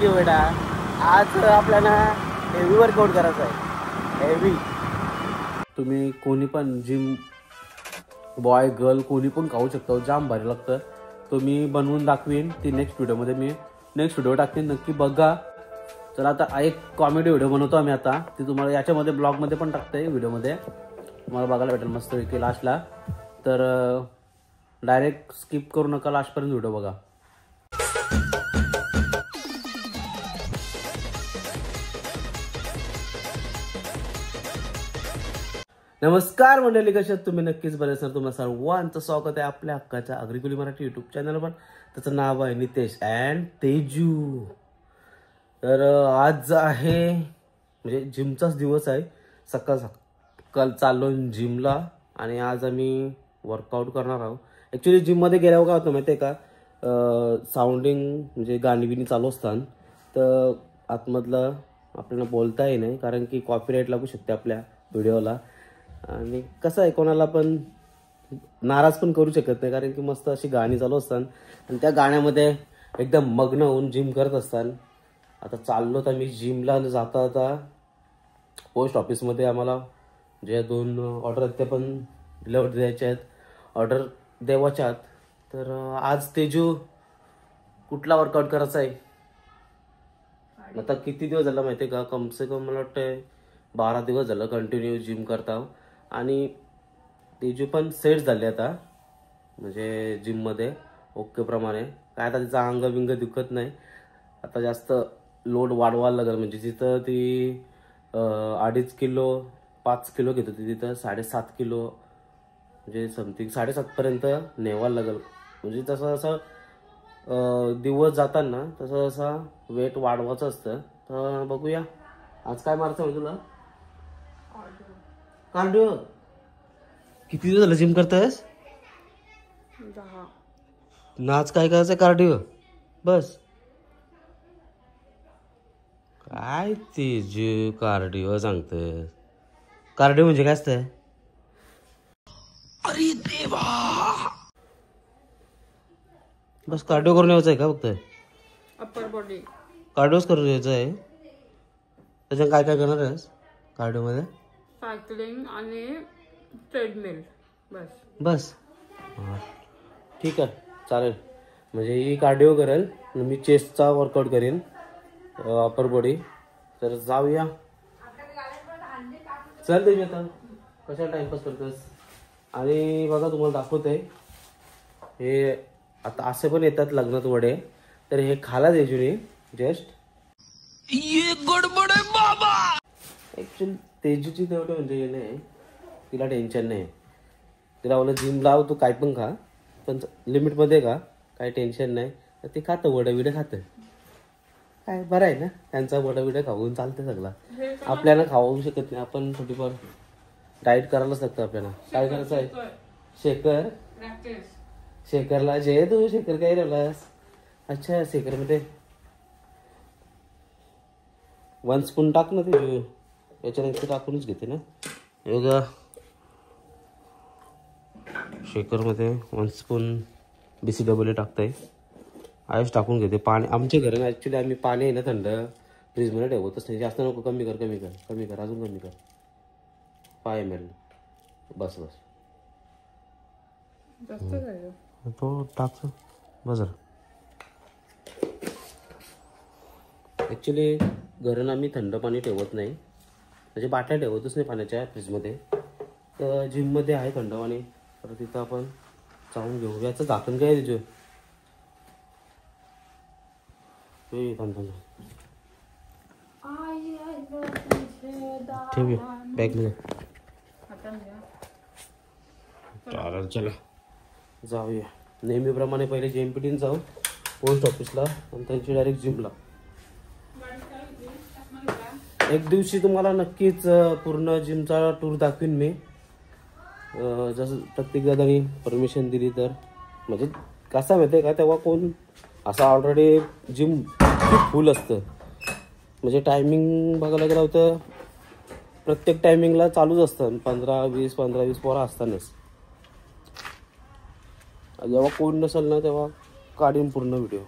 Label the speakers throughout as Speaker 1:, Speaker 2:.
Speaker 1: की बेटा आज आपल्याला हेवी वर्कआउट करायचं आहे. हेवी. तुम्ही कोणी पण जिम बॉय गर्ल कोणी पण खाऊ शकतो. जाम भारी लागतं. तो मी बनवून दाखवीन ती नेक्स्ट व्हिडिओमध्ये. मी नेक्स्ट व्हिडिओ टाकते, नक्की बघा. चला आता एक कॉमेडी व्हिडिओ बनवतो आम्ही आता. ती तुम्हाला याच्यामध्ये ब्लॉगमध्ये पण टाकते. व्हिडिओमध्ये तुम्हाला बघायला भेटेल मस्त की लास्टला. तर डायरेक्ट स्किप करू नका, लास्टपर्यंत व्हिडिओ बघा. नमस्कार मंडळी, कशात तुम्ही? नक्कीच बरे सर. तुम्हाला सर्वांचं स्वागत आहे आपल्या हक्काच्या अग्रिकुली मराठी युट्यूब चॅनलवर. त्याचं नाव आहे नितेश अँड तेजू. तर आज आहे म्हणजे जिमचाच दिवस आहे. सकाळ चाललो जिमला आणि आज आम्ही वर्कआउट करणार आहोत. ॲक्च्युली जिममध्ये गेल्यावर काय होतं माहिती आहे का, साऊंडिंग म्हणजे गाणी बिणी चालू असतात तर आतमधलं आपल्याला बोलता येई नाही, कारण की कॉपीराईट लागू शकते आपल्या व्हिडिओला. आणि कसं आहे, कोणाला पण नाराज पण करू शकत नाही, कारण की मस्त अशी गाणी चालू असतात आणि त्या गाण्यामध्ये एकदम मग्न होऊन जिम करत असतात. आता चाललो तर मी जिमला. जाता आता पोस्ट ऑफिसमध्ये आम्हाला जे 2 ऑर्डर आहेत ते पण डिलिव्हर द्यायचे आहेत, ऑर्डर देवाच्या आहेत. तर आज तेजू कुठला वर्कआउट करायचा आहे? आता किती दिवस झाला माहिती आहे का, कम से कम मला वाटतं 12 दिवस झालं कंटिन्यू जिम करता. आणि तेजू पण सेट झाले आता म्हणजे जिममध्ये ओके प्रमाणे. काय आता तिचं अंग बिंग दुखत नाही. आता जास्त लोड वाढवायला लागेल, म्हणजे जिथं ती 2.5 किलो 5 किलो घेत होती तिथं 7.5 किलो म्हणजे समथिंग 7.5 पर्यंत नेवायला लागेल. म्हणजे तसं असं दिवस जाताना तसं असं वेट वाढवायचं असतं. तर बघूया आज काय मारायचं म्हणजे तुला. कार्डिओ. किती दिवस झालं जिम करतायस?
Speaker 2: 10.
Speaker 1: नाच काय करायचं? कार्डिओ बस. काय तेजू कार्डिओ सांगतोय? कार्डिओ म्हणजे काय असतं? अरे देवा. बस कार्डिओ करून यायचं आहे का फक्त?
Speaker 2: अप्पर बॉडी
Speaker 1: कार्डिओच करून यायचं आहे. त्याच्यात काय काय करणार आहेस कार्डिओमध्ये?
Speaker 2: सायकलिंग आणि ट्रेडमिल बस.
Speaker 1: बस ठीक आहे, चालेल. म्हणजे ही कार्डिओ करेल, मी चेस्टचा वर्कआउट करेन, अपर बॉडी. तर जाऊया. चल ते आता कशा टाइमपास करतोस. आणि बघा तुम्हाला दाखवते हे आता असे पण येतात लग्नात वडे. तर हे खाला तेजूने जस्ट. ये गडबड आहे बाबा. ऍक्च्युली तेजूची तेवढं म्हणजे हे नाही, तिला टेन्शन नाही. तिला बोला जिम लाव, तू काय पण खा पण लिमिटमध्ये का, काय टेन्शन नाही. तर ते खातं वडं बिडं खातं. काय बरं आहे ना, त्यांचा वडं बिडं खाऊन चालतं सगळं. आपल्याला खाऊ शकत नाही, आपण थोडीफार डाईट करायलाच लागतं आपल्याला. काय करायचं आहे? शेकर. शेखरला जे तू शेखर काय राहिलास? अच्छा, शेखरमध्ये 1 स्पून टाक ना ते. याच्यानंतर टाकूनच घेते ना बघा. शेकरमध्ये 1 स्पून BCAA टाकताय. आयुष टाकून घेते. पाणी आमच्या घरात ॲक्च्युली आम्ही पाणी आहे ना थंड फ्रीजमध्ये ठेवतच नाही. जास्त नको, कमी कर कमी कर कमी कर, अजून कमी कर. 5 ml बस बस. तो टाक बस. ॲक्च्युली घरून आम्ही थंड पाणी ठेवत नाही, म्हणजे बाटल्या ठेवतच नाही पाण्याच्या फ्रीजमध्ये. तर जिममध्ये आहे थंड पाणी, तर तिथं आपण जाऊन घेऊ. याचं झाकण काय आहे तिचं? ठेवूया बॅगमध्ये. चालेल, चला जाऊया. नेहमीप्रमाणे पहिले JMPTने जाऊ पोस्ट ऑफिसला आणि त्यांची डायरेक्ट जिमला. एक दिवशी तुम्हाला नक्कीच पूर्ण जिमचा टूर दाखवीन मी, जसं प्रत्येक दादानी परमिशन दिली तर. म्हणजे कसं माहिती आहे का, तेव्हा कोण असं ऑलरेडी जिम खूप फुल असतं. म्हणजे टायमिंग बघायला गेलं होतं प्रत्येक टायमिंगला चालूच असतं. 15-20 पोरं असतानाच. जेव्हा कोण नसेल ना तेव्हा काढीन पूर्ण व्हिडिओ.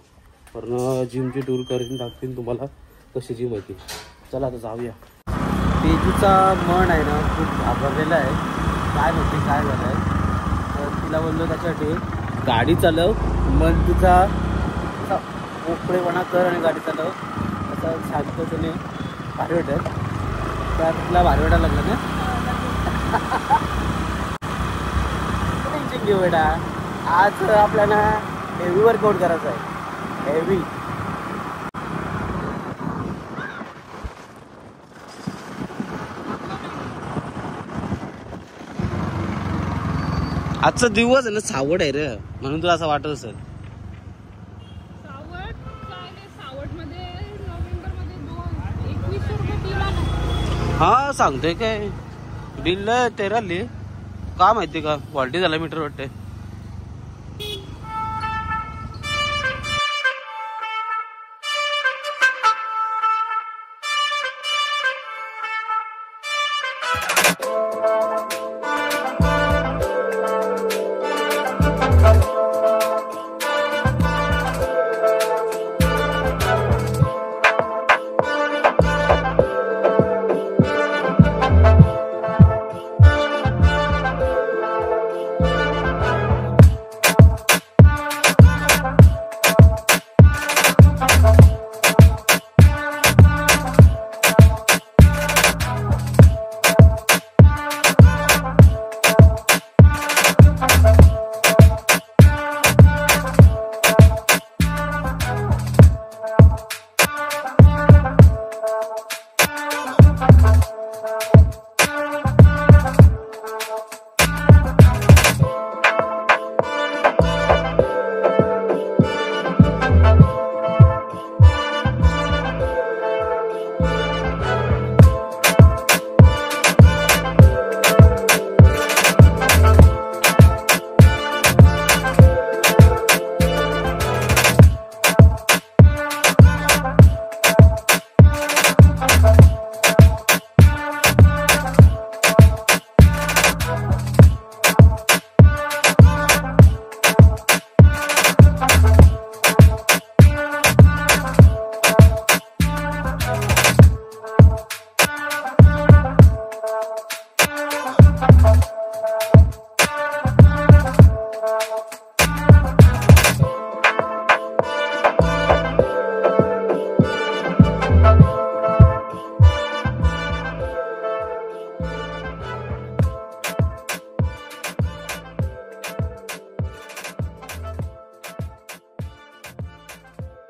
Speaker 1: कारण जिमची टूर करून दाखवीन तुम्हाला कशी जिम होती. चला आता जाऊया. तेजूचा मन आहे ना खूप घाबरलेला आहे. काय म्हणते काय झालं आहे तर तिला बोललो त्याच्यासाठी गाडी चालव मन तुझा मोकळेपणा कर आणि गाडी चालव असं शांततेने भारी वाटत. तर तुला भारी वाटायला लागलं ना. टेन्शन घेऊ बेटा. आज आपल्याला हेवी वर्कआउट करायचं आहे. हेवी. आजचा दिवस आहे ना सावड आहे रे म्हणून तुला असं वाटत असेल. हा सांगतोय काय बिल तेराली का माहिती का क्वालिटी झाला मीटर वाटते.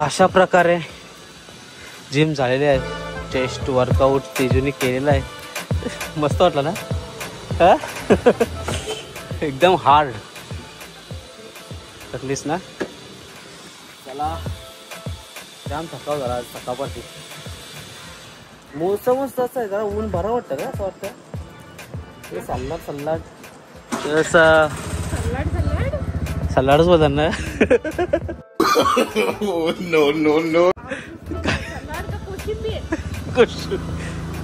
Speaker 1: अशा प्रकारे जिम झालेली आहे. चेस्ट वर्कआउट तेजूने केलेला आहे. मस्त वाटलं ना. एकदम हार्ड थकलीस ना. चला जाम थकाव झाला सकाळपासून. मोसमच तसं आहे जरा ऊन बरं वाटतं का असं वाटतं. ते सल्लाड सल्लाडच बोलतात ना. नो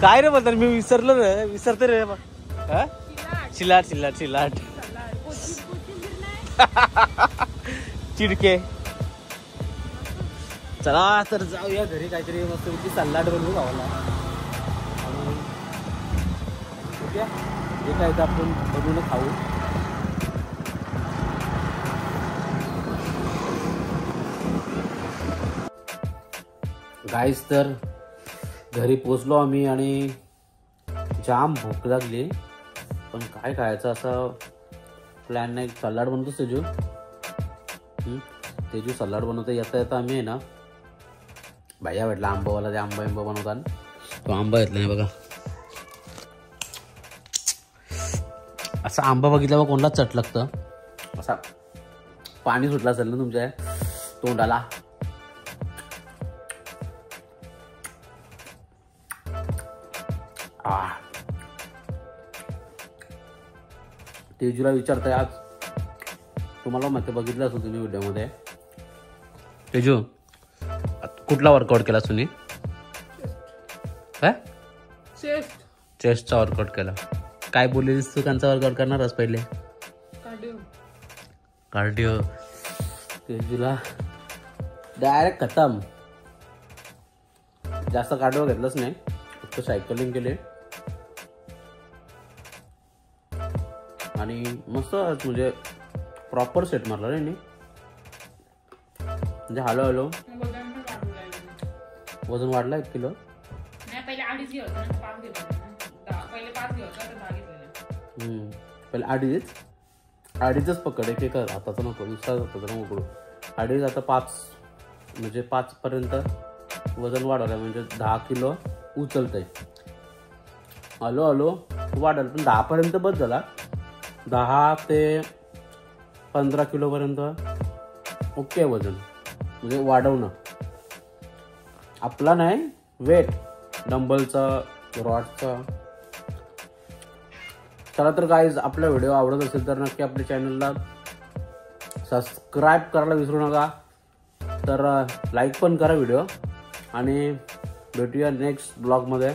Speaker 1: काय रे बोलतात मी विसरलो रे. विसरते रे. चिलाट चिडके. चला तर जाऊया घरी काहीतरी मस्त सल्लाड बनवू गावाला. जे काय तर आपण बनवून खाऊ. गाईस तर घरी पोचलो आम्ही आणि जाम भूक लागली पण काय खायचं असं प्लॅन नाही. सलाड बनवतो तेजू सलाड बनवतो. येता आम्ही आहे ना भाज्या भेटला आंबावाला. ते आंबा बनवतात. तो आंबा घेतला नाही बघा. असा आंबा बघितला बघ कोणाला चट लागतं. असा पाणी सुटलं असेल ना तुमच्या तोंडाला. तेजूला विचारताय आज तुम्हाला माहिती बघितलं असं तुम्ही व्हिडिओमध्ये. तेजू कुठला वर्कआउट केला तुम्ही. चेस्टचा वर्कआउट केला. काय बोललेलीस तू त्यांचा वर्कआउट करणारच पहिले. कार्डिओ. तेजूला डायरेक्ट खतम. जास्त काढवा घेतलंच नाही, फक्त सायकलिंग केली आणि मस्त म्हणजे प्रॉपर सेट मारला रे नी. म्हणजे हळूहळू वजन वाढलं 1 किलो.
Speaker 2: पहिले 2.5 घेतलं ना, 5 घेतलं. पहिले 5 घेतलं, आता 10 घेतलेलं.
Speaker 1: पहिले 2.5च पकड, एक हाताचं नको, दुसरा हाताचं नको पकडू. 2.5 आता 5, म्हणजे 5 पर्यंत वजन वाढवलं, म्हणजे 10 किलो उचलतंय. हळूहळू वाढेल, पण 10 पर्यंत बस झाला. 10 ते 15 किलो पर्यंत ओके वजन, म्हणजे वाढवणं आपला नाही, वेट डंबलचा, रॉडचा. चला तर गाईज, आपला व्हिडिओ आवडत असेल तर नक्की आपल्या चॅनलला सबस्क्राईब करायला विसरू नका. तर लाईक पण करा व्हिडिओ आणि भेटूया नेक्स्ट ब्लॉगमध्ये.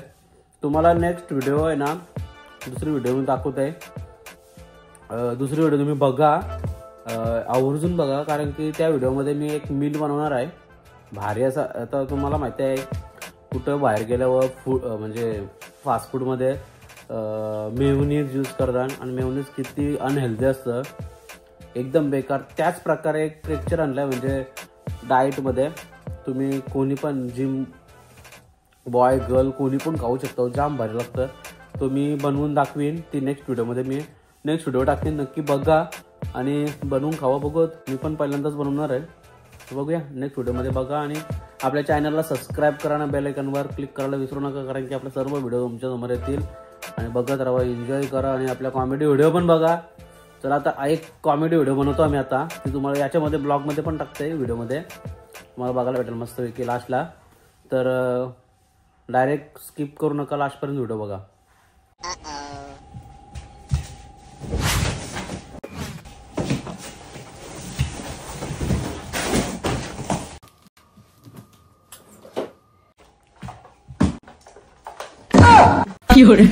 Speaker 1: तुम्हाला नेक्स्ट व्हिडिओ आहे ना, दुसरी व्हिडिओ मी दाखवत आहे. दुसरी व्हिडिओ तुम्ही बघा, आवर्जून बघा, कारण की त्या व्हिडिओमध्ये मी एक मील बनवणार आहे भारी असा. आता तुम्हाला माहिती आहे कुठं बाहेर गेल्यावर म्हणजे फास्ट फूडमध्ये मेयोनीज यूज करतात आणि मेयोनीज किती अनहेल्दी असतं, एकदम बेकार. त्याच प्रकारे एक टेक्स्चर आणलं आहे, म्हणजे डाएटमध्ये तुम्ही कोणी पण, जिम बॉय गर्ल कोणी पण खाऊ शकतो, जाम भारी लागतं. तो मी बनवून दाखवीन ती नेक्स्ट व्हिडिओमध्ये. मी नेक्स्ट व्हिडिओ टाकते, नक्की बघा आणि बनवून खावा. बघत मी पण पहिल्यांदाच बनवणार आहे, बघूया नेक्स्ट व्हिडिओमध्ये. बघा आणि आपल्या चॅनलला सबस्क्राईब करा ना, बेल आयकॉनवर क्लिक करायला विसरू नका, कारण की आपले सर्व व्हिडिओ तुमच्या समोर येतील. आणि बघत राहा, एन्जॉय करा आणि आपल्या कॉमेडी व्हिडिओ पण बघा. चला आता एक कॉमेडी व्हिडिओ बनवतो आम्ही आता, ती तुम्हाला याच्यामध्ये ब्लॉगमध्ये पण टाकते, व्हिडिओमध्ये तुम्हाला बघायला भेटेल मस्तपैकी लास्टला. तर डायरेक्ट स्किप करू नका, लास्टपर्यंत व्हिडिओ बघा.
Speaker 3: 有人。